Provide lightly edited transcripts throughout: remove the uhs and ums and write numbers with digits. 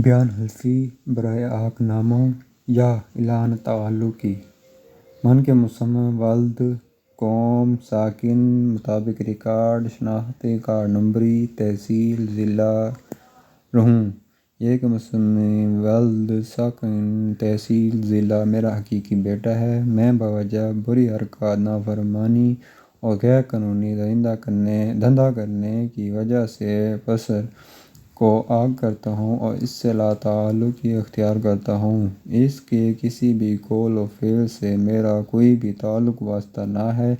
بیان حلفی برائے عاق نامہ یا اعلان تعلقی من کے مسمى والد قوم ساکن مطابق ریکارڈ شناختی کارڈ نمبری تحصیل ضلع رہوں یہ کہ مسمى والد ساکن تحصیل ضلع میرا حقیقی بیٹا ہے۔ میں بوجہ بری حرکات نافرمانی اور غیر قانونی دھندا کرنے کی وجہ سے پسر کو عاق کرتا ہوں اور اس سے لا تعلقی اختیار کرتا ہوں۔ اس کے کسی بھی قول و فعل سے میرا کوئی بھی تعلق واسطہ نہ ہے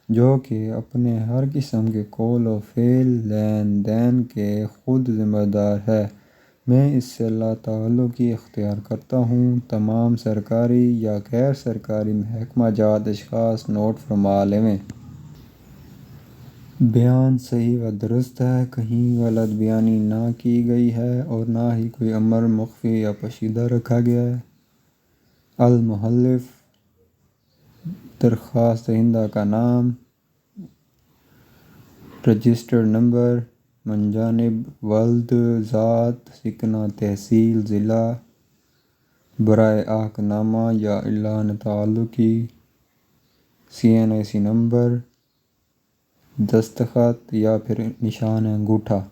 جو کہ اپنے ہر قسم کے قول و فعل لین دین کے خود ذمہ دار ہے۔ میں اس سے لا تعلقی اختیار کرتا ہوں۔ تمام سرکاری یا غیر سرکاری محکمہ جات اشخاص نوٹ فرما لیویں۔ بیان صحیح و درست ہے، کہیں غلط بیانی نہ کی گئی ہے اور نہ ہی کوئی امر مخفی یا پوشیدہ رکھا گیا ہے۔ المحلف درخواست دہندہ کا نام، رجسٹرڈ نمبر، من جانب والد ذات سکنہ تحصیل ضلع برائے عاق نامہ یا اعلان تعلقی، CNIC نمبر، دستخط یا پھر نشان انگوٹھا۔